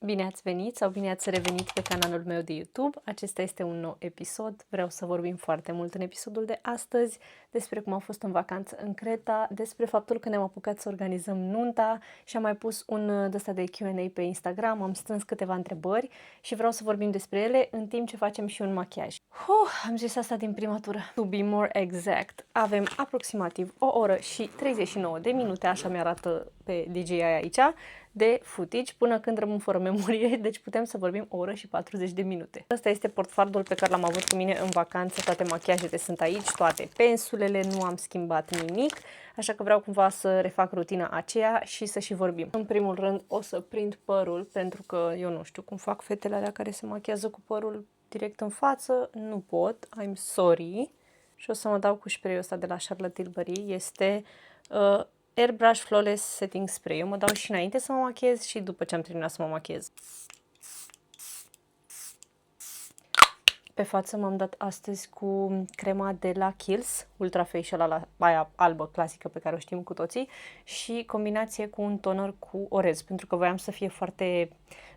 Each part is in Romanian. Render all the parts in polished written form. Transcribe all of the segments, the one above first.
Bine ați venit sau bine ați revenit pe canalul meu de YouTube. Acesta este un nou episod. Vreau să vorbim foarte mult în episodul de astăzi despre cum am fost în vacanță în Creta, despre faptul că ne-am apucat să organizăm nunta și am mai pus un ăsta de Q&A pe Instagram, am strâns câteva întrebări și vreau să vorbim despre ele în timp ce facem și un machiaj. Am zis asta din prima tură. To be more exact, avem aproximativ o oră și 39 de minute, așa mi-arată pe DJI aici, de footage până când rămân fără memorie, deci putem să vorbim o oră și 40 de minute. Asta este portfardul pe care l-am avut cu mine în vacanță, toate machiajele sunt aici, toate pensulele, nu am schimbat nimic, așa că vreau cumva să refac rutina aceea și să și vorbim. În primul rând o să prind părul, pentru că eu nu știu cum fac fetele alea care se machează cu părul direct în față, nu pot, I'm sorry. Și o să mă dau cu spray-ul ăsta de la Charlotte Tilbury, este Airbrush Flawless Setting Spray. Eu mă dau și înainte să mă machez și după ce am terminat să mă machez. Pe față m-am dat astăzi cu crema de la Kiehl's, Ultra Facial, aia albă clasică pe care o știm cu toții, și combinație cu un toner cu orez, pentru că voiam să fie foarte,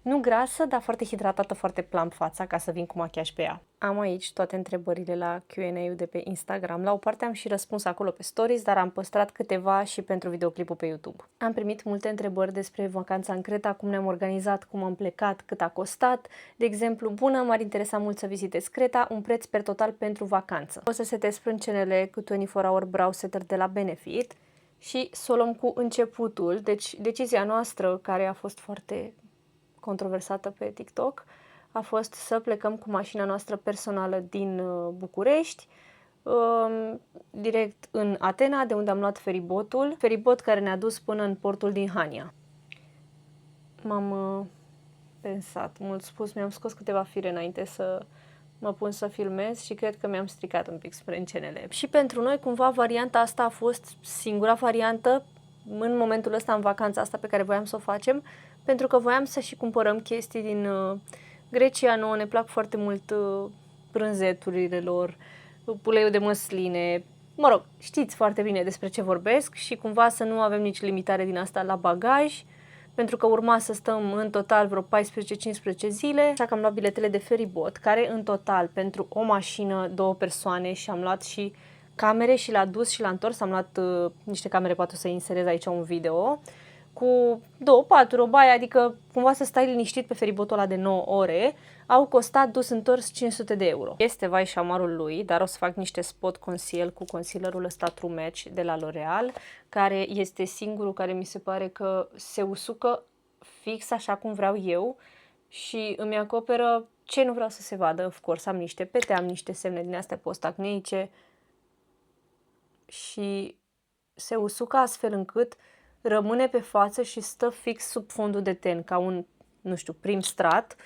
nu grasă, dar foarte hidratată, foarte plump fața, ca să vin cu machiaj pe ea. Am aici toate întrebările la Q&A-ul de pe Instagram. La o parte am și răspuns acolo pe stories, dar am păstrat câteva și pentru videoclipul pe YouTube. Am primit multe întrebări despre vacanța în Creta, cum ne-am organizat, cum am plecat, cât a costat. De exemplu, bună, m-ar interesa mult să vizitez Creta, un preț per total pentru vacanță. O să setez sprâncenele cu 24-hour brow setter de la Benefit și să o luăm cu începutul. Deci decizia noastră, care a fost foarte controversată pe TikTok, a fost să plecăm cu mașina noastră personală din București, direct în Atena, de unde am luat feribot care ne-a dus până în portul din Hania. M-am pensat, mult spus, mi-am scos câteva fire înainte să mă pun să filmez și cred că mi-am stricat un pic sprâncenele. Și pentru noi, cumva, varianta asta a fost singura variantă în momentul ăsta, în vacanța asta pe care voiam să o facem, pentru că voiam să și cumpărăm chestii din Grecia. Nouă ne plac foarte mult brânzeturile lor, puleiul de măsline, mă rog, știți foarte bine despre ce vorbesc și cumva să nu avem nici limitare din asta la bagaj, pentru că urma să stăm în total vreo 14-15 zile, așa că am luat biletele de feribot, care în total pentru o mașină, 2 persoane, și am luat și camere și la dus și la întors, am luat niște camere, poate să inserez aici un video, cu 2 paturi, o baie, adică cumva să stai liniștit pe feribotul ăla de 9 ore, au costat dus întors 500 de euro. Este vai și amarul lui, dar o să fac niște spot conceal cu concealerul ăsta True Match de la L'Oreal, care este singurul care mi se pare că se usucă fix așa cum vreau eu și îmi acoperă ce nu vreau să se vadă. Of course, am niște pete, am niște semne din astea post-acneice și se usucă astfel încât rămâne pe față și stă fix sub fondul de ten, ca un, nu știu, prim strat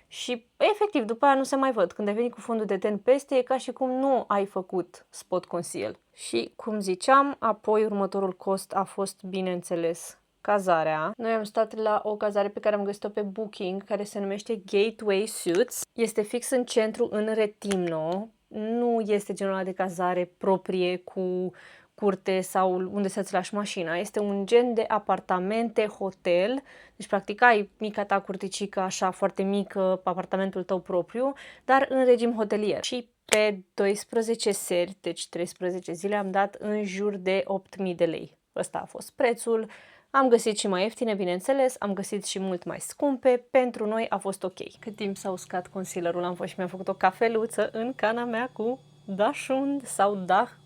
și efectiv după aia nu se mai văd. Când ai venit cu fondul de ten peste, e ca și cum nu ai făcut spot conceal. Și cum ziceam, apoi următorul cost a fost, bineînțeles, cazarea. Noi am stat la o cazare pe care am găsit-o pe Booking, care se numește Gateway Suites. Este fix în centru, în Retimno. Nu este genul ăla de cazare proprie cu curte sau unde să-ți lași mașina. Este un gen de apartamente, hotel, deci practic ai mica ta curticică așa foarte mică, apartamentul tău propriu, dar în regim hotelier. Și pe 12 seri, deci 13 zile, am dat în jur de 8.000 de lei. Ăsta a fost prețul. Am găsit și mai ieftine, bineînțeles, am găsit și mult mai scumpe. Pentru noi a fost ok. Cât timp s-a uscat concealerul, am fost și mi-am făcut o cafeluță în cana mea cu Dachshund sau Dachshund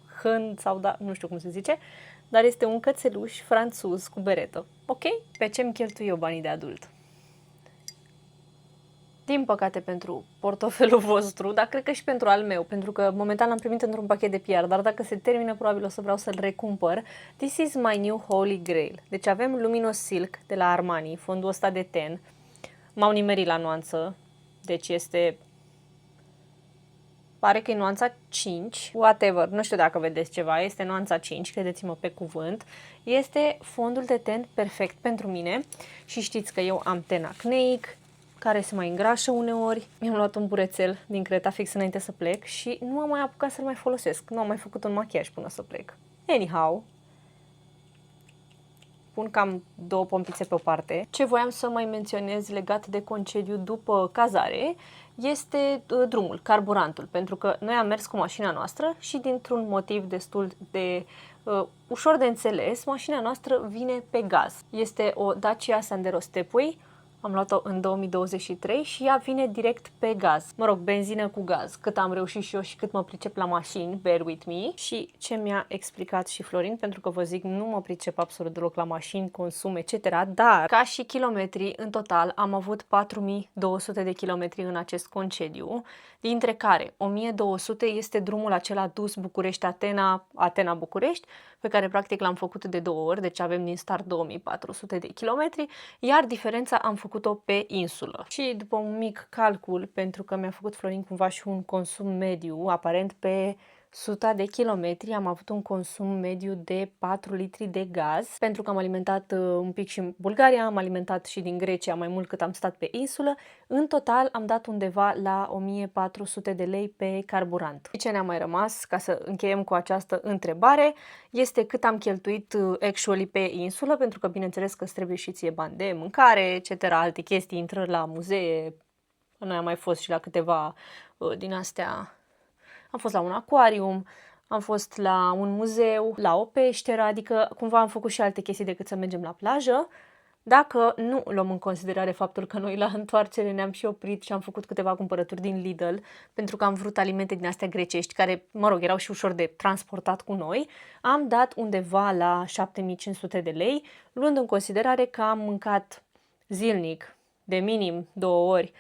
sau nu știu cum se zice, dar este un cățeluș franțuz cu beretă. Ok? Pe ce-mi cheltui eu banii de adult? Din păcate pentru portofelul vostru, dar cred că și pentru al meu, pentru că momentan l-am primit într-un pachet de PR, dar dacă se termină, probabil o să vreau să-l recumpăr. This is my new holy grail. Deci avem Luminous Silk de la Armani, fondul ăsta de ten. M-au nimerit la nuanță, deci este... Pare că e nuanța 5, whatever, nu știu dacă vedeți ceva, este nuanța 5, credeți-mă pe cuvânt. Este fondul de ten perfect pentru mine și știți că eu am ten acneic, care se mai îngrașă uneori. Mi-am luat un burețel din Creta fix înainte să plec și nu am mai apucat să-l mai folosesc. Nu am mai făcut un machiaj până să plec. Anyhow, pun cam 2 pompițe pe o parte. Ce voiam să mai menționez legat de concediu după cazare este drumul, carburantul, pentru că noi am mers cu mașina noastră și dintr-un motiv destul de ușor de înțeles, mașina noastră vine pe gaz. Este o Dacia Sandero Stepway, am luat-o în 2023 și ea vine direct pe gaz. Mă rog, benzină cu gaz, cât am reușit și eu și cât mă pricep la mașini, bear with me. Și ce mi-a explicat și Florin, pentru că vă zic, nu mă pricep absolut deloc la mașini, consum, etc. Dar, ca și kilometri, în total am avut 4200 de kilometri în acest concediu, dintre care 1200 este drumul acela dus București-Atena, Atena-București, pe care practic l-am făcut de 2 ori, deci avem din start 2400 de kilometri, iar diferența am făcut-o pe insulă. Și după un mic calcul, pentru că mi-a făcut Florin cumva și un consum mediu, aparent pe 100 de kilometri am avut un consum mediu de 4 litri de gaz, pentru că am alimentat un pic și în Bulgaria, am alimentat și din Grecia mai mult cât am stat pe insulă. În total am dat undeva la 1400 de lei pe carburant. Și ce ne-a mai rămas, ca să încheiem cu această întrebare, este cât am cheltuit actually pe insulă, pentru că bineînțeles că îți trebuie și ție bani de mâncare, etc., alte chestii, intrări la muzee. Noi am mai fost și la câteva din astea. Am fost la un acvarium, am fost la un muzeu, la o peșteră, adică cumva am făcut și alte chestii decât să mergem la plajă. Dacă nu luăm în considerare faptul că noi la întoarcere ne-am și oprit și am făcut câteva cumpărături din Lidl, pentru că am vrut alimente din astea grecești, care, mă rog, erau și ușor de transportat cu noi, am dat undeva la 7500 de lei, luând în considerare că am mâncat zilnic, de minim 2 ori,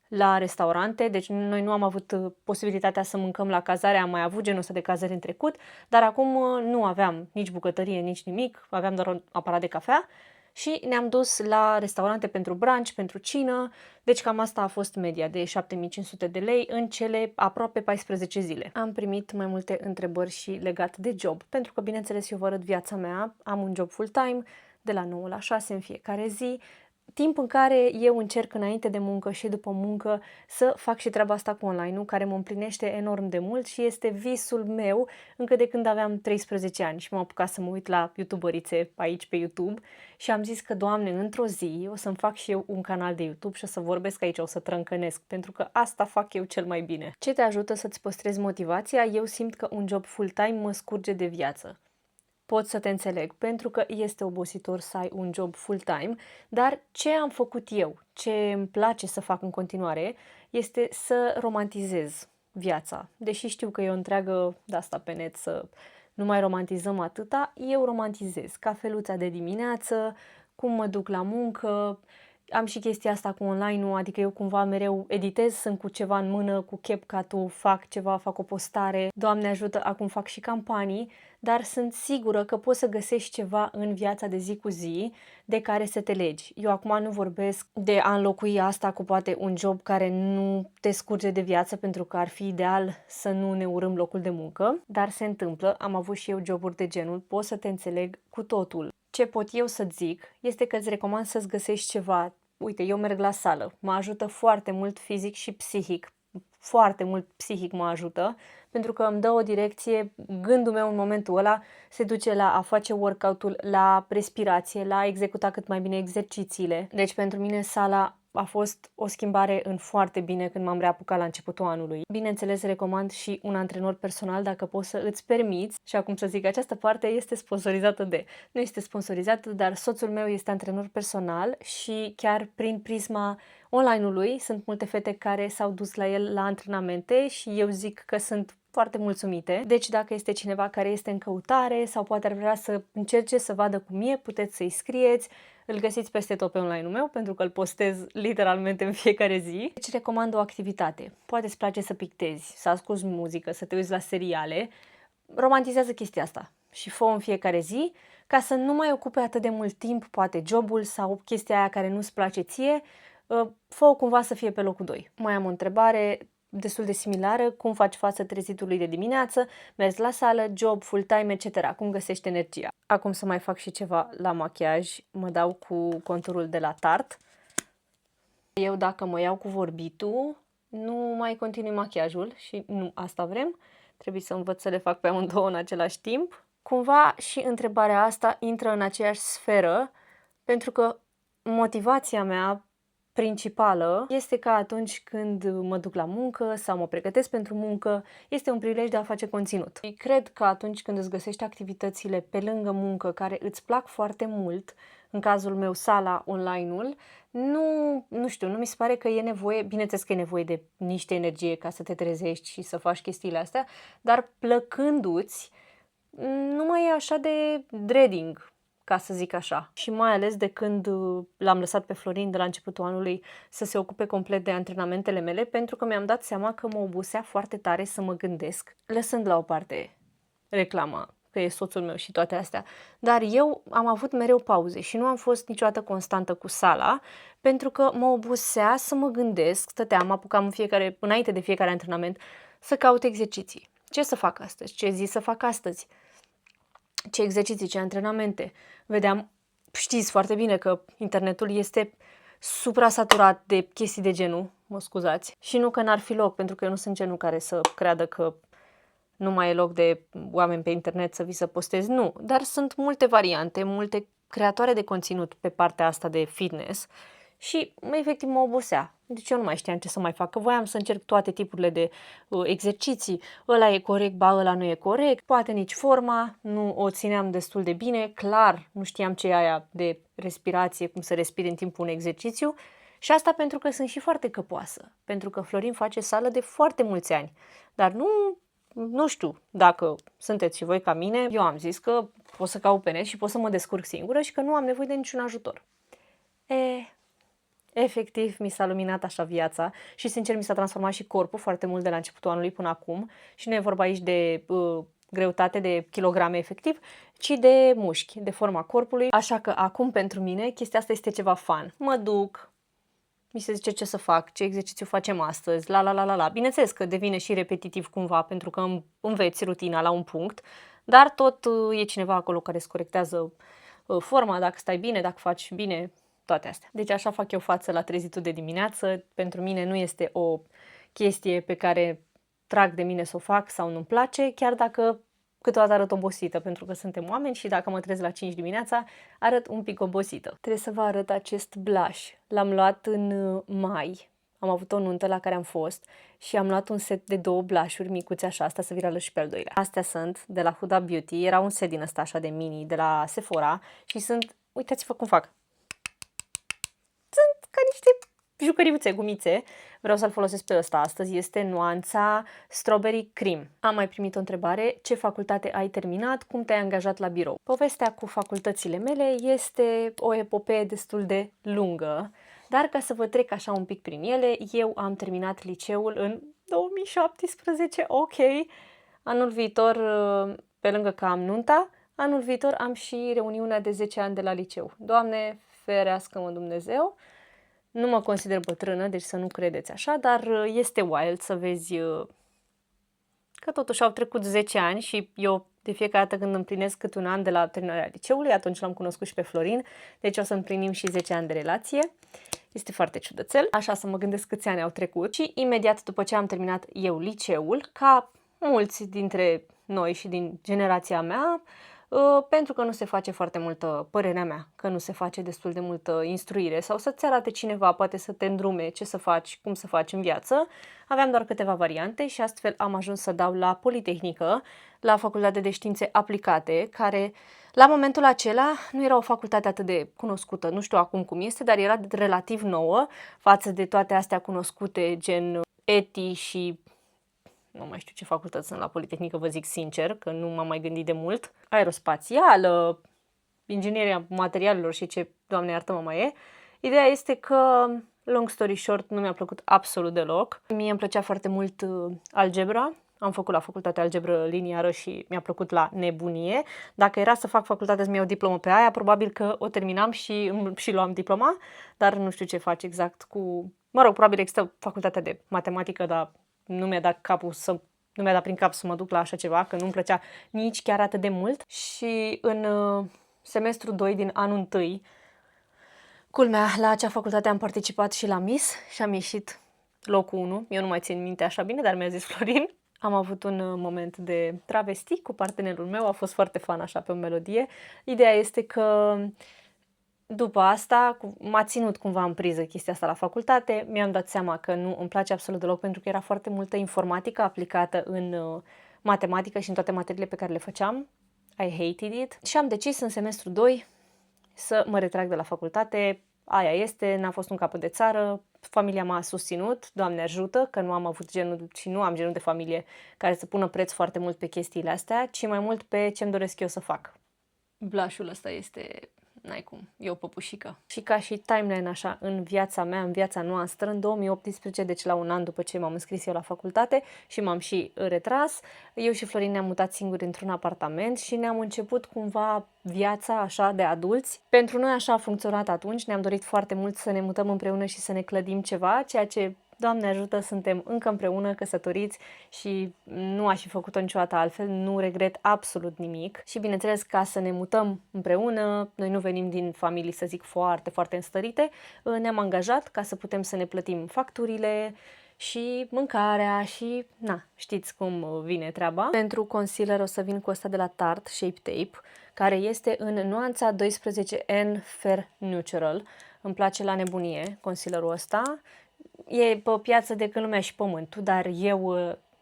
la restaurante, deci noi nu am avut posibilitatea să mâncăm la cazare, am mai avut genul ăsta de cazări în trecut, dar acum nu aveam nici bucătărie, nici nimic, aveam doar un aparat de cafea și ne-am dus la restaurante pentru brunch, pentru cină, deci cam asta a fost media de 7500 de lei în cele aproape 14 zile. Am primit mai multe întrebări și legat de job, pentru că bineînțeles eu vă arăt viața mea, am un job full-time de la 9 la 6 în fiecare zi, timp în care eu încerc înainte de muncă și după muncă să fac și treaba asta cu online-ul, care mă împlinește enorm de mult și este visul meu încă de când aveam 13 ani și m-am apucat să mă uit la youtuberițe aici pe YouTube și am zis că, Doamne, într-o zi o să-mi fac și eu un canal de YouTube și o să vorbesc aici, o să trâncănesc, pentru că asta fac eu cel mai bine. Ce te ajută să-ți păstrezi motivația? Eu simt că un job full-time mă scurge de viață. Pot să te înțeleg, pentru că este obositor să ai un job full-time, dar ce am făcut eu, ce îmi place să fac în continuare, este să romantizez viața. Deși știu că e o întreagă de asta pe net să nu mai romantizăm atâta, eu romantizez cafeluța de dimineață, cum mă duc la muncă, am și chestia asta cu online-ul, adică eu cumva mereu editez, sunt cu ceva în mână, cu CapCut-ul, fac ceva, fac o postare, Doamne ajută, acum fac și campanii, dar sunt sigură că poți să găsești ceva în viața de zi cu zi de care să te legi. Eu acum nu vorbesc de a înlocui asta cu poate un job care nu te scurge de viață, pentru că ar fi ideal să nu ne urâm locul de muncă, dar se întâmplă, am avut și eu joburi de genul, pot să te înțeleg cu totul. Ce pot eu să-ți zic este că îți recomand să-ți găsești ceva. Uite, eu merg la sală, mă ajută foarte mult fizic și psihic, foarte mult psihic mă ajută, pentru că îmi dă o direcție, gândul meu în momentul ăla se duce la a face workout-ul, la respirație, la a executa cât mai bine exercițiile. Deci pentru mine sala a fost o schimbare în foarte bine când m-am reapucat la începutul anului. Bineînțeles, recomand și un antrenor personal dacă poți să îți permiți. Și acum să zic, această parte este sponsorizată de... Nu este sponsorizată, dar soțul meu este antrenor personal și chiar prin prisma online-ului sunt multe fete care s-au dus la el la antrenamente și eu zic că sunt foarte mulțumite. Deci dacă este cineva care este în căutare sau poate ar vrea să încerce să vadă cum e, puteți să-i scrieți. Îl găsiți peste tot pe online-ul meu, pentru că îl postez literalmente în fiecare zi. Deci recomand o activitate. Poate îți place să pictezi, să asculți muzică, să te uiți la seriale. Romantizează chestia asta și fă-o în fiecare zi, ca să nu mai ocupe atât de mult timp, poate jobul sau chestia aia care nu-ți place ție, fă-o cumva să fie pe locul 2. Mai am o întrebare destul de similară, cum faci față trezitului de dimineață, mergi la sală, job, full-time, etc. Cum găsești energia? Acum să mai fac și ceva la machiaj, mă dau cu conturul de la Tarte. Eu dacă mă iau cu vorbitul, nu mai continui machiajul și nu asta vrem. Trebuie să învăț să le fac pe amândouă în același timp. Cumva și întrebarea asta intră în aceeași sferă, pentru că motivația mea principală este că atunci când mă duc la muncă sau mă pregătesc pentru muncă, este un prilej de a face conținut. Și cred că atunci când îți găsești activitățile pe lângă muncă care îți plac foarte mult, în cazul meu sala, online-ul, nu știu, nu mi se pare că e nevoie, bineînțeles că e nevoie de niște energie ca să te trezești și să faci chestiile astea, dar plăcându-ți, nu mai e așa de dreading, ca să zic așa. Și mai ales de când l-am lăsat pe Florin de la începutul anului să se ocupe complet de antrenamentele mele, pentru că mi-am dat seama că mă obosea foarte tare să mă gândesc, lăsând la o parte reclama că e soțul meu și toate astea. Dar eu am avut mereu pauze și nu am fost niciodată constantă cu sala, pentru că mă obosea să mă gândesc, stăteam, mă apucam înainte de fiecare antrenament, să caut exerciții. Ce să fac astăzi? Ce zi să fac astăzi? Ce exerciții, ce antrenamente. Vedeam, știți foarte bine că internetul este supra-saturat de chestii de genul, mă scuzați. Și nu că n-ar fi loc, pentru că eu nu sunt genul care să creadă că nu mai e loc de oameni pe internet să vi să postezi. Nu, dar sunt multe variante, multe creatoare de conținut pe partea asta de fitness și efectiv mă obosea. Deci eu nu mai știam ce să mai fac, că voiam să încerc toate tipurile de exerciții. Ăla e corect, ba ăla nu e corect, poate nici forma, nu o țineam destul de bine, clar nu știam ce e aia de respirație, cum să respiri în timpul unui exercițiu. Și asta pentru că sunt și foarte căpoasă, pentru că Florin face sală de foarte mulți ani, dar nu știu dacă sunteți și voi ca mine, eu am zis că pot să caut pe net și pot să mă descurc singură și că nu am nevoie de niciun ajutor. Efectiv, mi s-a luminat așa viața și, sincer, mi s-a transformat și corpul foarte mult de la începutul anului până acum. Și nu e vorba aici de greutate, de kilograme efectiv, ci de mușchi, de forma corpului. Așa că acum, pentru mine, chestia asta este ceva fun. Mă duc, mi se zice ce să fac, ce exercițiu facem astăzi, la. Bineînțeles că devine și repetitiv cumva, pentru că înveți rutina la un punct, dar tot e cineva acolo care îți corectează forma, dacă stai bine, dacă faci bine, toate astea. Deci așa fac eu față la trezitul de dimineață. Pentru mine nu este o chestie pe care trag de mine să o fac sau nu-mi place, chiar dacă câteodată arăt obosită, pentru că suntem oameni și dacă mă trezesc la 5 dimineața, arăt un pic obosită. Trebuie să vă arăt acest blush. L-am luat în mai. Am avut o nuntă la care am fost și am luat un set de 2 blush-uri micuțe așa, asta să virală și pe al doilea. Astea sunt de la Huda Beauty, era un set din ăsta așa de mini de la Sephora și sunt, uitați-vă cum fac. Sunt ca niște jucăriuțe, gumițe. Vreau să-l folosesc pe ăsta astăzi. Este nuanța Strawberry Cream. Am mai primit o întrebare. Ce facultate ai terminat? Cum te-ai angajat la birou? Povestea cu facultățile mele este o epopee destul de lungă, dar ca să vă trec așa un pic prin ele, eu am terminat liceul în 2017, ok. Anul viitor, pe lângă că am nunta, anul viitor am și reuniunea de 10 ani de la liceu. Doamne, ferească-mă Dumnezeu! Nu mă consider bătrână, deci să nu credeți așa, dar este wild să vezi că totuși au trecut 10 ani și eu de fiecare dată când împlinesc cât un an de la terminarea liceului, atunci l-am cunoscut și pe Florin, deci o să împlinim și 10 ani de relație. Este foarte ciudățel, așa să mă gândesc câți ani au trecut și imediat după ce am terminat eu liceul, ca mulți dintre noi și din generația mea, pentru că nu se face foarte multă, părerea mea, că nu se face destul de multă instruire sau să-ți arate cineva, poate să te îndrume ce să faci, cum să faci în viață. Aveam doar câteva variante și astfel am ajuns să dau la Politehnică, la Facultatea de Științe Aplicate, care la momentul acela nu era o facultate atât de cunoscută, nu știu acum cum este, dar era relativ nouă față de toate astea cunoscute, gen ETI și nu mai știu ce facultăți sunt la Politehnică, vă zic sincer, că nu m-am mai gândit de mult. Aerospațială, ingineria materialelor și ce, Doamne iartă-mă, mai e. Ideea este că, long story short, nu mi-a plăcut absolut deloc. Mie îmi plăcea foarte mult algebra. Am făcut la facultatea algebră liniară și mi-a plăcut la nebunie. Dacă era să fac facultatea să-mi iau diplomă pe aia, probabil că o terminam și luam diploma, dar nu știu ce faci exact cu... Mă rog, probabil există facultatea de matematică, dar nu mi-a dat prin cap să mă duc la așa ceva, că nu-mi plăcea nici chiar atât de mult. Și în semestrul 2 din anul 1, culmea, la acea facultate am participat și la Miss și am ieșit locul 1. Eu nu mai țin minte așa bine, dar mi-a zis Florin. Am avut un moment de travesti cu partenerul meu, a fost foarte fan așa pe o melodie. Ideea este că după asta m-a ținut cumva în priză chestia asta la facultate. Mi-am dat seama că nu îmi place absolut deloc pentru că era foarte multă informatică aplicată în matematică și în toate materiile pe care le făceam. I hated it. Și am decis în semestru 2 să mă retrag de la facultate. Aia este, n-a fost un capăt de țară. Familia m-a susținut, Doamne ajută, că nu am avut genul și nu am genul de familie care să pună preț foarte mult pe chestiile astea, ci mai mult pe ce-mi doresc eu să fac. Blush-ul ăsta este, n-ai cum, e o păpușică. Și ca și timeline așa, în viața mea, în viața noastră, în 2018, deci la un an după ce m-am înscris eu la facultate și m-am și retras, eu și Florin ne-am mutat singuri într-un apartament și ne-am început cumva viața așa de adulți. Pentru noi așa a funcționat atunci, ne-am dorit foarte mult să ne mutăm împreună și să ne clădim ceva, ceea ce, Doamne ajută, suntem încă împreună, căsătoriți și nu aș fi făcut-o niciodată altfel, nu regret absolut nimic. Și bineînțeles, ca să ne mutăm împreună, noi nu venim din familii, să zic, foarte, foarte înstărite, ne-am angajat ca să putem să ne plătim facturile și mâncarea și, na, știți cum vine treaba. Pentru concealer o să vin cu ăsta de la Tarte Shape Tape, care este în nuanța 12N Fair Neutral. Îmi place la nebunie concealerul ăsta. E pe piață de când lumea și pământul, dar eu,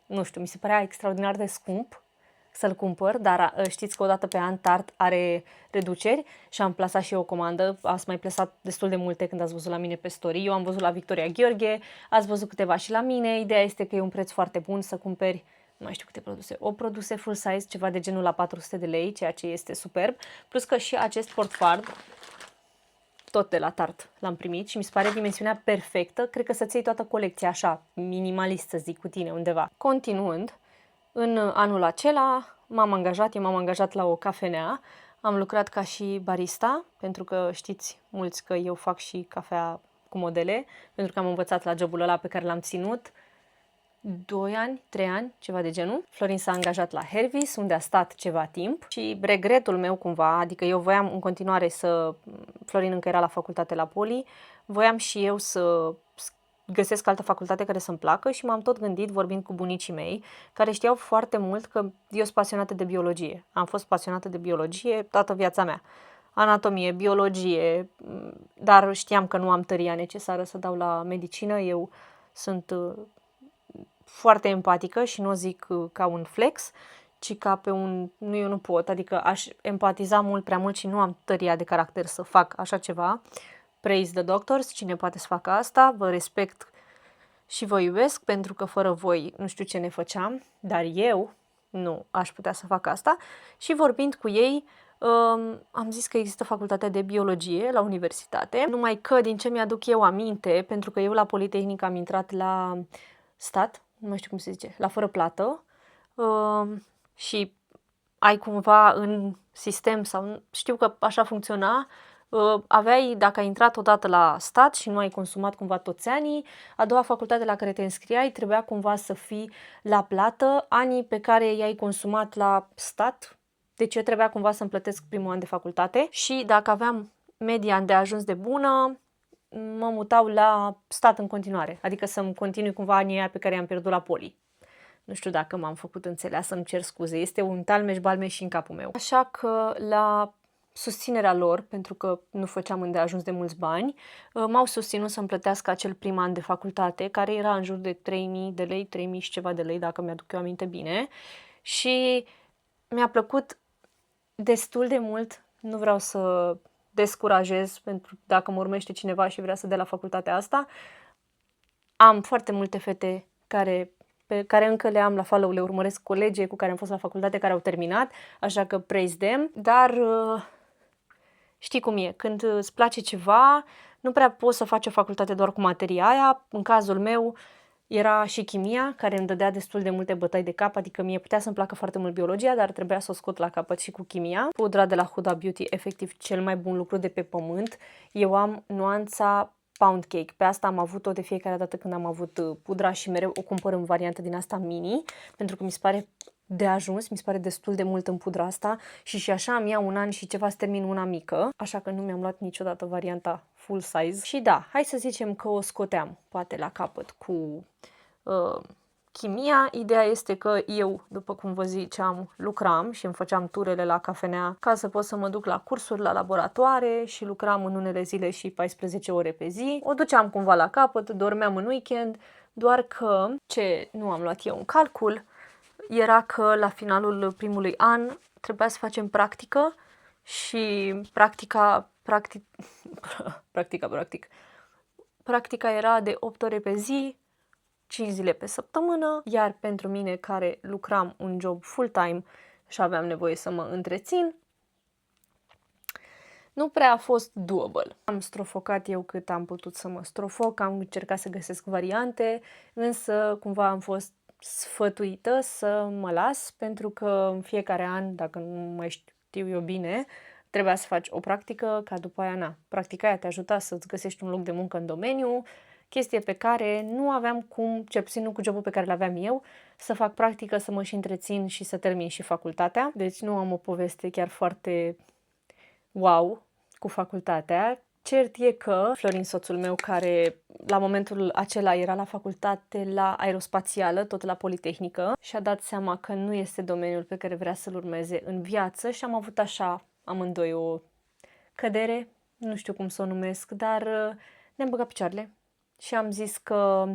nu știu, mi se părea extraordinar de scump să-l cumpăr, dar știți că odată pe an Tarte are reduceri și am plasat și eu o comandă. Ați mai plasat destul de multe când ați văzut la mine pe story. Eu am văzut la Victoria Gheorghe, ați văzut câteva și la mine. Ideea este că e un preț foarte bun să cumperi, nu mai știu câte produse, 8 produse full size, ceva de genul la 400 de lei, ceea ce este superb. Plus că și acest portfard, tot de la Tarte l-am primit și mi se pare dimensiunea perfectă. Cred că să-ți iei toată colecția așa, minimalist să zic, cu tine undeva. Continuând, în anul acela m-am angajat la o cafenea. Am lucrat ca și barista, pentru că știți mulți că eu fac și cafea cu modele, pentru că am învățat la jobul ăla pe care l-am ținut 2 ani, 3 ani, ceva de genul. Florin s-a angajat la Hervis, unde a stat ceva timp și regretul meu cumva, adică eu voiam în continuare să, Florin încă era la facultate la Poli, voiam și eu să găsesc altă facultate care să-mi placă și m-am tot gândit vorbind cu bunicii mei, care știau foarte mult că eu sunt pasionată de biologie. Am fost pasionată de biologie toată viața mea. Anatomie, biologie, dar știam că nu am tăria necesară să dau la medicină. Eu sunt foarte empatică și nu o zic ca un flex, ci ca pe un... Nu, eu nu pot, adică aș empatiza mult prea mult și nu am tăria de caracter să fac așa ceva. Praise the doctors, cine poate să facă asta, vă respect și vă iubesc pentru că fără voi nu știu ce ne făceam, dar eu nu aș putea să fac asta. Și vorbind cu ei, am zis că există facultatea de biologie la universitate, numai că din ce mi-aduc eu aminte, pentru că eu la Politehnic am intrat la stat, nu mai știu cum se zice, la fără plată și ai cumva în sistem sau știu că așa funcționa, aveai, dacă ai intrat odată la stat și nu ai consumat cumva toți anii, a doua facultate la care te înscriai trebuia cumva să fii la plată anii pe care i-ai consumat la stat. Deci eu trebuia cumva să-mi plătesc primul an de facultate și dacă aveam media îndeajuns de bună, mă mutau la stat în continuare, adică să-mi continui cumva anii aia pe care i-am pierdut la Poli. Nu știu dacă m-am făcut înțeleasă, îmi cer scuze, este un talmeș-balmeș și în capul meu. Așa că la susținerea lor, pentru că nu făceam îndeajuns de mulți bani, m-au susținut să-mi plătească acel prim an de facultate, care era în jur de 3.000 de lei, 3.000 și ceva de lei, dacă mi-aduc eu aminte bine. Și mi-a plăcut destul de mult, nu vreau să descurajez pentru dacă mă urmește cineva și vrea să dea la facultatea asta. Am foarte multe fete pe care încă le am la follow, le urmăresc colegi cu care am fost la facultate, care au terminat, așa că praise them, dar știi cum e, când îți place ceva, nu prea poți să faci o facultate doar cu materia aia. În cazul meu era și chimia, care îmi dădea destul de multe bătăi de cap, adică mie putea să-mi placă foarte mult biologia, dar trebuia să o scot la capăt și cu chimia. Pudra de la Huda Beauty, efectiv cel mai bun lucru de pe pământ. Eu am nuanța Pound Cake. Pe asta am avut-o de fiecare dată când am avut pudra și mereu o cumpăr în variantă din asta mini, pentru că mi se pare de ajuns, mi se pare destul de mult în pudra asta și așa am iau un an și ceva să termin una mică, așa că nu mi-am luat niciodată varianta full size. Și da, hai să zicem că o scoteam poate la capăt cu chimia. Ideea este că eu, după cum vă ziceam, lucram și îmi făceam turele la cafenea ca să pot să mă duc la cursuri, la laboratoare și lucram în unele zile și 14 ore pe zi. O duceam cumva la capăt, dormeam în weekend, doar că ce nu am luat eu în calcul era că la finalul primului an trebuia să facem practică și practica era de 8 ore pe zi, 5 zile pe săptămână, iar pentru mine care lucram un job full-time și aveam nevoie să mă întrețin, nu prea a fost doable. Am strofocat eu cât am putut să mă strofoc, am încercat să găsesc variante, însă cumva am fost sfătuită să mă las, pentru că în fiecare an, dacă nu mai știu eu bine, trebuia să faci o practică, ca după aia, practica aia te ajuta să-ți găsești un loc de muncă în domeniu, chestie pe care nu aveam cum, cel puțin nu cu jobul pe care l-aveam eu, să fac practică, să mă și întrețin și să termin și facultatea. Deci nu am o poveste chiar foarte wow cu facultatea. Cert e că Florin, soțul meu, care la momentul acela era la facultate la aerospațială, tot la Politehnică, și-a dat seama că nu este domeniul pe care vrea să-l urmeze în viață și am avut așa amândoi o cădere, nu știu cum să o numesc, dar ne-am băgat picioarele și am zis că,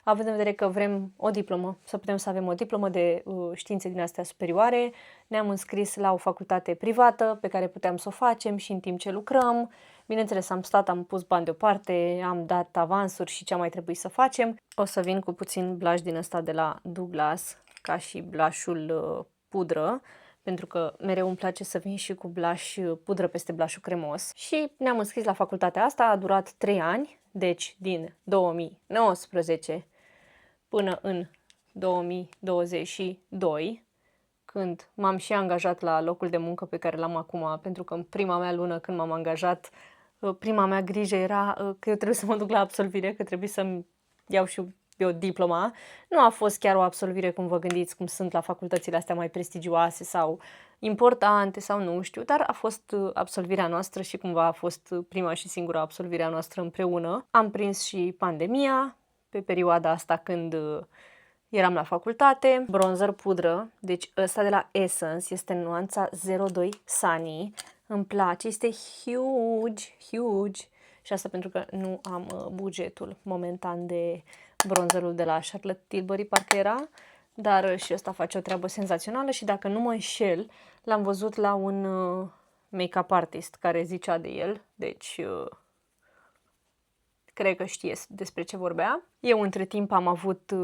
având în vedere că vrem o diplomă, să putem să avem o diplomă de științe din astea superioare, ne-am înscris la o facultate privată pe care puteam să o facem și în timp ce lucrăm. Bineînțeles, am stat, am pus bani deoparte, am dat avansuri și ce a mai trebuit să facem. O să vin cu puțin blush din ăsta de la Douglas, ca și blushul pudră, pentru că mereu îmi place să vin și cu blush pudră peste blushul cremos. Și ne-am înscris la facultatea asta, a durat 3 ani, deci din 2019 până în 2022, când m-am și angajat la locul de muncă pe care l-am acum, pentru că în prima mea lună când m-am angajat, prima mea grijă era că eu trebuie să mă duc la absolvire, că trebuie să-mi iau și eu diploma. Nu a fost chiar o absolvire cum vă gândiți, cum sunt la facultățile astea mai prestigioase sau importante sau nu știu, dar a fost absolvirea noastră și cumva a fost prima și singura absolvirea noastră împreună. Am prins și pandemia pe perioada asta când eram la facultate. Bronzer pudră, deci ăsta de la Essence este nuanța 02 Sunny. Îmi place, este huge. Și asta pentru că nu am bugetul momentan de bronzerul de la Charlotte Tilbury, parcă era, dar și ăsta face o treabă senzațională și dacă nu mă înșel, l-am văzut la un make-up artist care zicea de el, deci cred că știe despre ce vorbea. Eu între timp am avut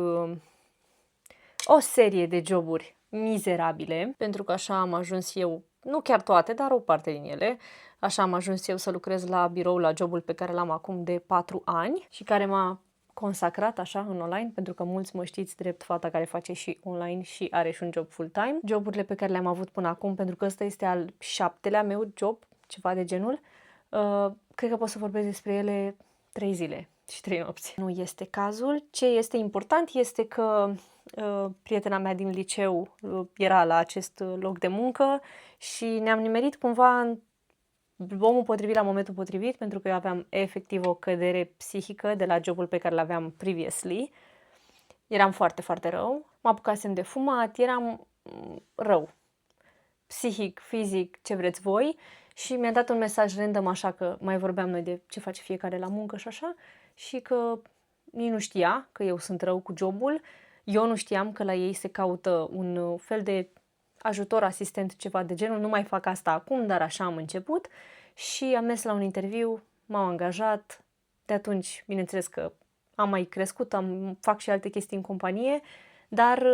o serie de joburi mizerabile, pentru că așa am ajuns eu, nu chiar toate, dar o parte din ele, așa am ajuns eu să lucrez la birou, la jobul pe care l-am acum de 4 ani și care m-a consacrat așa în online, pentru că mulți mă știți drept fata care face și online și are și un job full-time. Joburile pe care le-am avut până acum, pentru că ăsta este al 7-lea meu job, ceva de genul, cred că pot să vorbesc despre ele 3 zile și 3 nopți. Nu este cazul. Ce este important este că prietena mea din liceu era la acest loc de muncă și ne-am nimerit cumva în omul potrivit la momentul potrivit, pentru că eu aveam efectiv o cădere psihică de la jobul pe care l-aveam previously. Eram foarte, foarte rău. Mă apucasem de fumat, eram rău. Psihic, fizic, ce vreți voi. Și mi-a dat un mesaj random așa că mai vorbeam noi de ce face fiecare la muncă și așa. Și că nici nu știa că eu sunt rău cu jobul. Eu nu știam că la ei se caută un fel de ajutor, asistent, ceva de genul. Nu mai fac asta acum, dar așa am început. Și am mers la un interviu, m-am angajat. De atunci, bineînțeles că am mai crescut, fac și alte chestii în companie, dar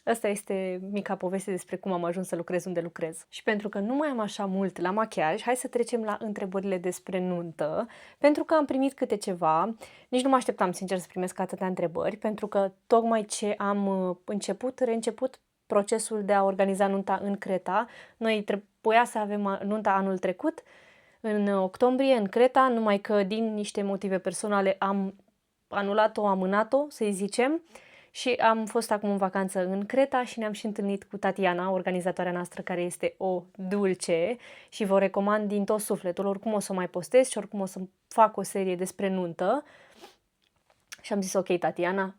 asta este mica poveste despre cum am ajuns să lucrez unde lucrez. Și pentru că nu mai am așa mult la machiaj, hai să trecem la întrebările despre nuntă, pentru că am primit câte ceva. Nici nu mă așteptam, sincer, să primesc atâtea întrebări, pentru că tocmai ce am reînceput procesul de a organiza nunta în Creta. Noi trebuia să avem nunta anul trecut, în octombrie, în Creta, numai că din niște motive personale am anulat-o, amânat-o, să-i zicem, și am fost acum în vacanță în Creta și ne-am și întâlnit cu Tatiana, organizatoarea noastră, care este o dulce și vă recomand din tot sufletul. Oricum o să o mai postez și oricum o să fac o serie despre nuntă. Și am zis, ok, Tatiana,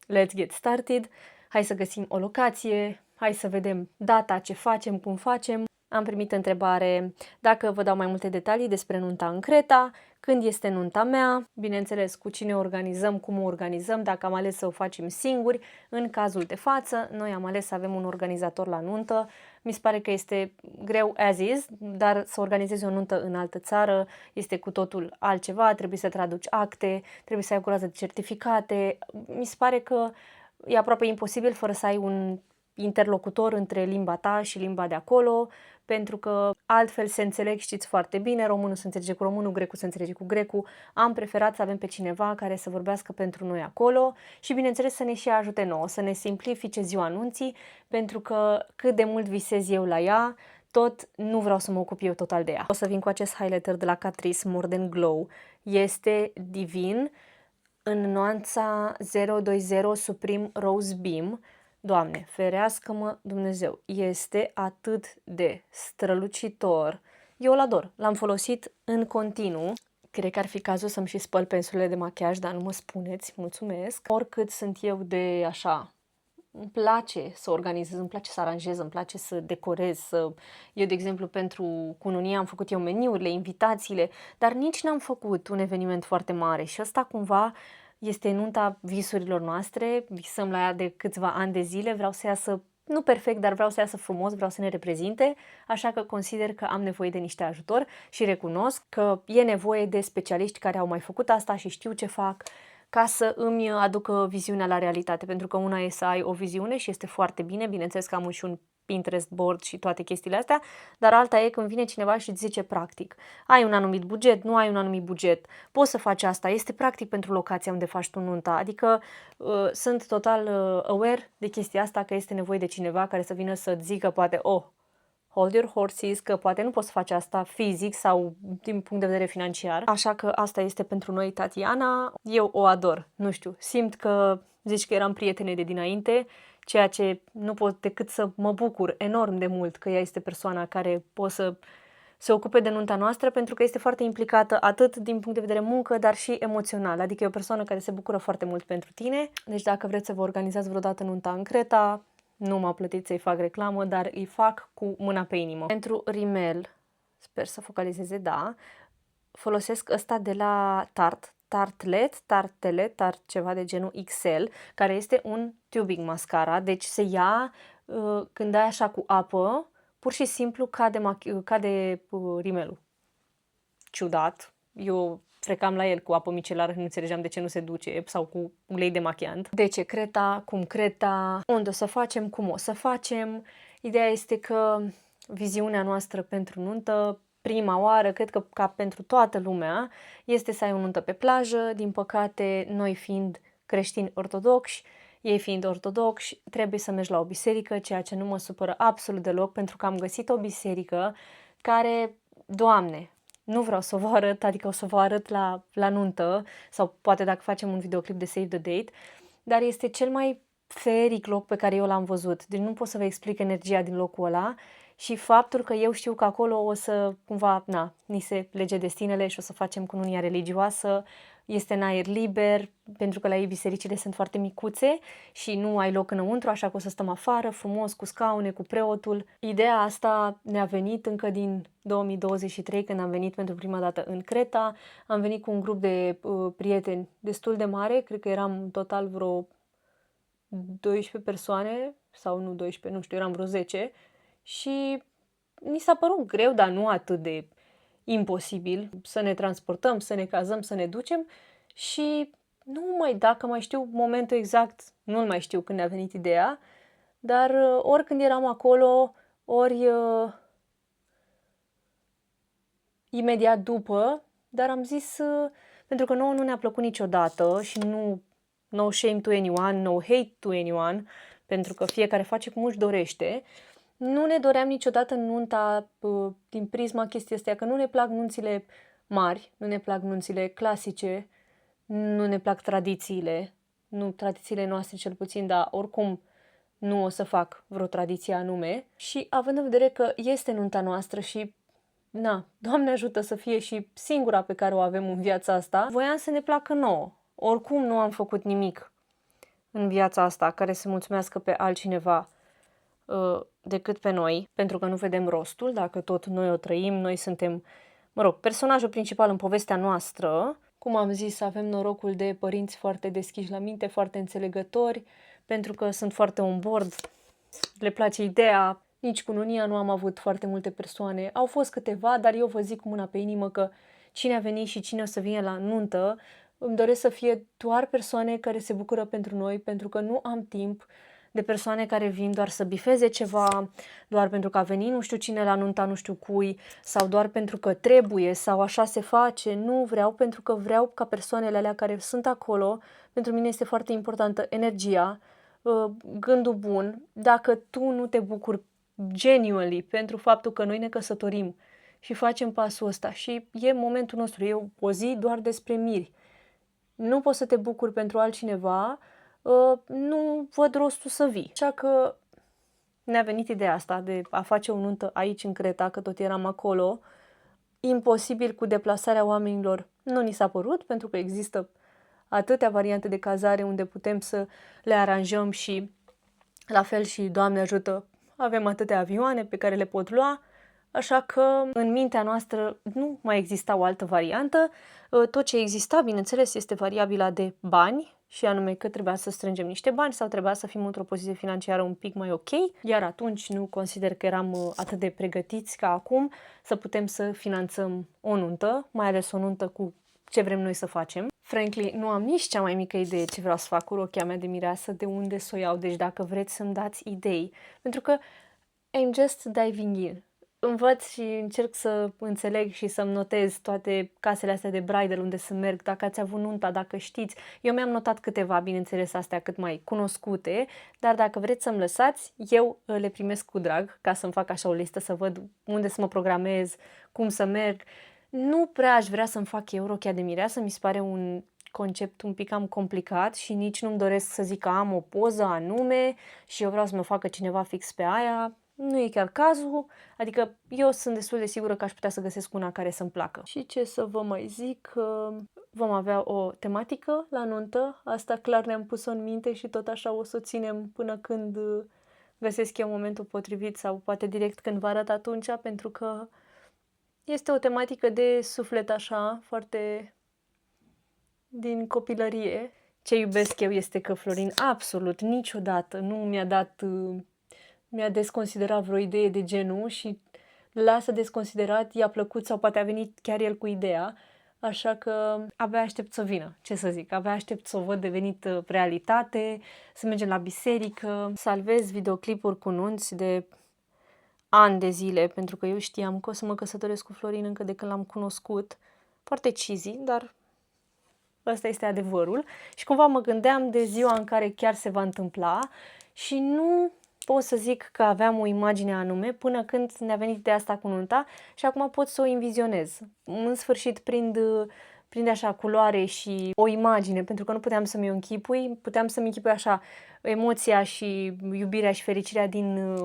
let's get started, hai să găsim o locație, hai să vedem data, ce facem, cum facem. Am primit întrebare dacă vă dau mai multe detalii despre nunta în Creta, când este nunta mea, bineînțeles cu cine organizăm, cum o organizăm, dacă am ales să o facem singuri. În cazul de față, noi am ales să avem un organizator la nuntă. Mi se pare că este greu as is, dar să organizezi o nuntă în altă țară este cu totul altceva, trebuie să traduci acte, trebuie să ai o groază de certificate. Mi se pare că e aproape imposibil fără să ai un interlocutor între limba ta și limba de acolo, pentru că altfel se înțeleg, știți foarte bine, românul se înțelege cu românul, grecul se înțelege cu grecul. Am preferat să avem pe cineva care să vorbească pentru noi acolo și, bineînțeles, să ne și ajute nouă, să ne simplifice ziua anunții, pentru că cât de mult visez eu la ea, tot nu vreau să mă ocup eu total de ea. O să vin cu acest highlighter de la Catrice More Than Glow. Este divin în nuanța 020 Supreme Rose Beam. Doamne, ferească-mă Dumnezeu, este atât de strălucitor. Eu îl ador, l-am folosit în continuu. Cred că ar fi cazul să-mi și spăl pensulele de machiaj, dar nu mă spuneți, mulțumesc. Oricât sunt eu de așa, îmi place să organizez, îmi place să aranjez, îmi place să decorez. Eu, de exemplu, pentru cununie am făcut eu meniurile, invitațiile, dar nici n-am făcut un eveniment foarte mare și ăsta cumva este nunta visurilor noastre, visăm la ea de câțiva ani de zile, vreau să iasă, nu perfect, dar vreau să iasă frumos, vreau să ne reprezinte, așa că consider că am nevoie de niște ajutor și recunosc că e nevoie de specialiști care au mai făcut asta și știu ce fac, ca să îmi aducă viziunea la realitate, pentru că una e să ai o viziune și este foarte bine, bineînțeles că am și un Pinterest board și toate chestiile astea, dar alta e când vine cineva și îți zice practic. Ai un anumit buget, nu ai un anumit buget, poți să faci asta, este practic pentru locația unde faci tu nunta, adică sunt total aware de chestia asta, că este nevoie de cineva care să vină să-ți zică poate, hold your horses, că poate nu poți să faci asta fizic sau din punct de vedere financiar. Așa că asta este pentru noi Tatiana. Eu o ador, nu știu, simt că zici că eram prietene de dinainte, ceea ce nu pot decât să mă bucur enorm de mult că ea este persoana care poate să se ocupe de nunta noastră, pentru că este foarte implicată atât din punct de vedere muncă, dar și emoțional. Adică e o persoană care se bucură foarte mult pentru tine. Deci dacă vreți să vă organizați vreodată nunta în Creta, nu m-a plătit să-i fac reclamă, dar îi fac cu mâna pe inimă. Pentru rimel, sper să focalizeze, da, folosesc ăsta de la Tartelet, ceva de genul XL, care este un tubing mascara, deci se ia când dai așa cu apă, pur și simplu cade rimelul. Ciudat, eu frecam la el cu apă micelară și nu înțelegeam de ce nu se duce, sau cu ulei de machiant. De ce Creta, cum Creta, unde o să facem, cum o să facem. Ideea este că viziunea noastră pentru nuntă, prima oară, cred că ca pentru toată lumea, este să ai o nuntă pe plajă. Din păcate, noi fiind creștini ortodoxi, ei fiind ortodoxi, trebuie să mergi la o biserică, ceea ce nu mă supără absolut deloc, pentru că am găsit o biserică care, Doamne, nu vreau să vă arăt, adică o să vă arăt la nuntă, sau poate dacă facem un videoclip de Save the Date, dar este cel mai feric loc pe care eu l-am văzut. Deci nu pot să vă explic energia din locul ăla și faptul că eu știu că acolo o să, cumva, ni se lege destinele și o să facem cununia religioasă, este în aer liber, pentru că la ei bisericile sunt foarte micuțe și nu ai loc înăuntru, așa că o să stăm afară, frumos, cu scaune, cu preotul. Ideea asta ne-a venit încă din 2023, când am venit pentru prima dată în Creta. Am venit cu un grup de prieteni destul de mare, cred că eram în total vreo 12 persoane, sau nu 12, nu știu, eram vreo 10 și mi s-a părut greu, dar nu atât de imposibil să ne transportăm, să ne cazăm, să ne ducem și dacă mai știu momentul exact, nu-l mai știu când ne-a venit ideea, dar ori când eram acolo, ori imediat după, dar am zis, pentru că nouă nu ne-a plăcut niciodată și no shame to anyone, no hate to anyone, pentru că fiecare face cum își dorește. Nu ne doream niciodată nunta din prisma chestii astea, că nu ne plac nunțile mari, nu ne plac nunțile clasice, nu ne plac tradițiile, nu tradițiile noastre cel puțin, dar oricum nu o să fac vreo tradiție anume. Și având în vedere că este nunta noastră și, Doamne ajută să fie și singura pe care o avem în viața asta, voiam să ne placă nouă. Oricum nu am făcut nimic în viața asta care să mulțumească pe altcineva decât pe noi, pentru că nu vedem rostul, dacă tot noi o trăim, noi suntem, personajul principal în povestea noastră. Cum am zis, avem norocul de părinți foarte deschiși la minte, foarte înțelegători, pentru că sunt foarte on board, le place ideea. Nici cununia nu am avut foarte multe persoane, au fost câteva, dar eu vă zic cu mâna pe inimă că cine a venit și cine o să vină la nuntă, îmi doresc să fie doar persoane care se bucură pentru noi, pentru că nu am timp de persoane care vin doar să bifeze ceva, doar pentru că a venit nu știu cine la nunta nu știu cui, sau doar pentru că trebuie, sau așa se face. Nu vreau, pentru că vreau ca persoanele alea care sunt acolo, pentru mine este foarte importantă energia, gândul bun. Dacă tu nu te bucuri genuinely pentru faptul că noi ne căsătorim și facem pasul ăsta și e momentul nostru, e o zi doar despre miri, nu poți să te bucuri pentru altcineva, nu văd rostul să vii. Așa că ne-a venit ideea asta de a face o nuntă aici în Creta, că tot eram acolo. Imposibil cu deplasarea oamenilor nu ni s-a părut, pentru că există atâtea variante de cazare unde putem să le aranjăm și la fel și, Doamne ajută, avem atâtea avioane pe care le pot lua, așa că în mintea noastră nu mai exista o altă variantă. Tot ce exista, bineînțeles, este variabila de bani, și anume că trebuia să strângem niște bani sau trebuia să fim într-o poziție financiară un pic mai ok, iar atunci nu consider că eram atât de pregătiți ca acum să putem să finanțăm o nuntă, mai ales o nuntă cu ce vrem noi să facem. Frankly, nu am nici cea mai mică idee ce vreau să fac cu rochia mea de mireasă, de unde să o iau, deci dacă vreți să-mi dați idei, pentru că I'm just diving in. Învăț și încerc să înțeleg și să-mi notez toate casele astea de bridal unde să merg, dacă ați avut nunta, dacă știți. Eu mi-am notat câteva, bineînțeles, astea cât mai cunoscute, dar dacă vreți să-mi lăsați, eu le primesc cu drag, ca să-mi fac așa o listă, să văd unde să mă programez, cum să merg. Nu prea aș vrea să-mi fac eu rochia de mireasă, mi se pare un concept un pic cam complicat și nici nu-mi doresc să zic că am o poză anume și eu vreau să mă facă cineva fix pe aia. Nu e chiar cazul, adică eu sunt destul de sigură că aș putea să găsesc una care să-mi placă. Și ce să vă mai zic, vom avea o tematică la nuntă, asta clar ne-am pus-o în minte și tot așa o să o ținem până când găsesc eu momentul potrivit sau poate direct când vă arăt atunci, pentru că este o tematică de suflet așa, foarte din copilărie. Ce iubesc eu este că Florin absolut niciodată nu mi-a desconsiderat vreo idee de genul și lasă desconsiderat, i-a plăcut sau poate a venit chiar el cu ideea, așa că abia aștept să vină, ce să zic, abia aștept să o văd devenit realitate, să mergem la biserică, salvez videoclipuri cu nunți de ani de zile, pentru că eu știam că o să mă căsătoresc cu Florin încă de când l-am cunoscut, foarte cheesy, dar ăsta este adevărul și cumva mă gândeam de ziua în care chiar se va întâmpla și nu pot să zic că aveam o imagine anume până când ne-a venit ideea asta cu nunta și acum pot să o învizionez. În sfârșit prinde așa culoare și o imagine, pentru că nu puteam să-mi o închipui, puteam să-mi închipui așa emoția și iubirea și fericirea din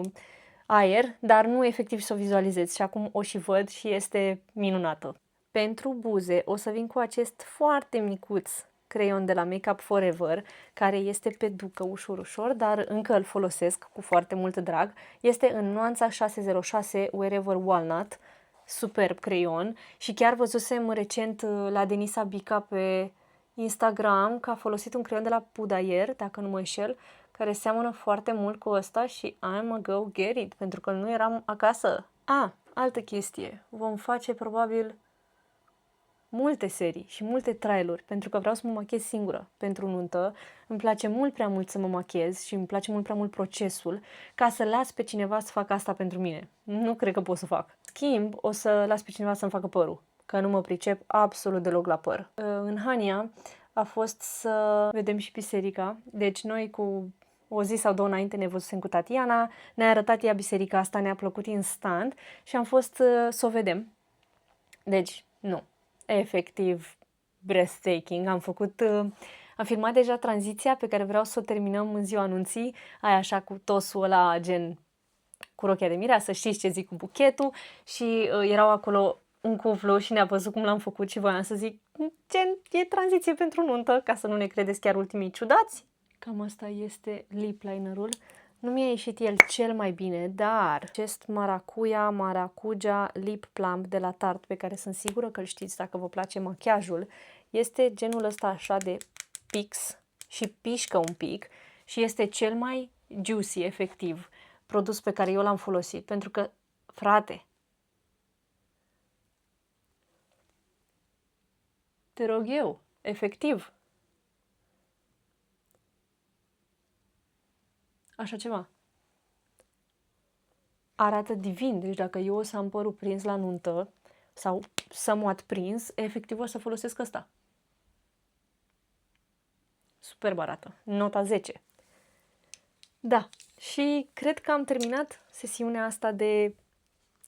aer, dar nu efectiv să o vizualizez și acum o și văd și este minunată. Pentru buze o să vin cu acest foarte micuț creion de la Make Up Forever, care este pe ducă ușor, dar încă îl folosesc cu foarte mult drag. Este în nuanța 606 Wherever Walnut, superb creion și chiar văzusem recent la Denisa Bica pe Instagram că a folosit un creion de la Pudayer, dacă nu mă înșel, care seamănă foarte mult cu ăsta și I'm a go get it, pentru că nu eram acasă. Altă chestie, vom face probabil multe serii și multe trialuri, pentru că vreau să mă machez singură pentru nuntă. Îmi place mult prea mult să mă machez și îmi place mult prea mult procesul ca să las pe cineva să facă asta pentru mine. Nu cred că pot să fac. Schimb, o să las pe cineva să-mi facă părul, că nu mă pricep absolut deloc la păr. În Hania a fost să vedem și biserica, deci noi cu o zi sau două înainte ne văzusem cu Tatiana, ne-a arătat ea biserica asta, ne-a plăcut instant și am fost să o vedem. Deci, nu. Efectiv, breathtaking. Am filmat deja tranziția pe care vreau să o terminăm în ziua anunții, aia așa cu tosul ăla gen cu rochia de mireasă, știți ce zic, cu buchetul și erau acolo un cuplu și ne-a văzut cum l-am făcut și voiam să zic gen, e tranziție pentru nuntă, ca să nu ne credeți chiar ultimii ciudați. Cam asta este lip linerul. Nu mi-a ieșit el cel mai bine, dar acest Maracuja Lip Plump de la Tarte, pe care sunt sigură că îl știți dacă vă place machiajul, este genul ăsta așa de pix și pișcă un pic și este cel mai juicy, efectiv, produs pe care eu l-am folosit. Pentru că, frate, te rog eu, efectiv, așa ceva. Arată divin, deci dacă eu o să am părul prins la nuntă sau somewhat prins, efectiv o să folosesc ăsta. Superb arată, nota 10. Da, și cred că am terminat sesiunea asta de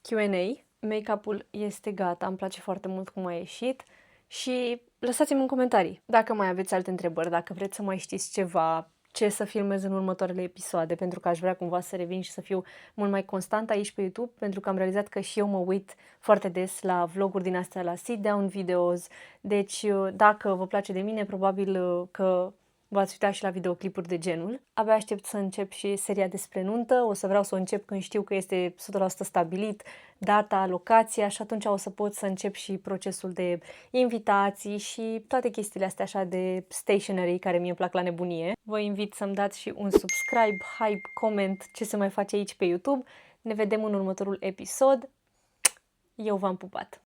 Q&A. Make-up-ul este gata, îmi place foarte mult cum a ieșit și lăsați-mi în comentarii dacă mai aveți alte întrebări, dacă vreți să mai știți ceva, ce să filmez în următoarele episoade, pentru că aș vrea cumva să revin și să fiu mult mai constant aici pe YouTube, pentru că am realizat că și eu mă uit foarte des la vloguri din astea, la sit-down videos, deci dacă vă place de mine, probabil că v-ați uitat și la videoclipuri de genul. Abia aștept să încep și seria despre nuntă, o să vreau să o încep când știu că este 100% stabilit, data, locația și atunci o să pot să încep și procesul de invitații și toate chestiile astea așa de stationery care mie îmi plac la nebunie. Vă invit să-mi dați și un subscribe, hype, comment, ce se mai face aici pe YouTube. Ne vedem în următorul episod. Eu v-am pupat!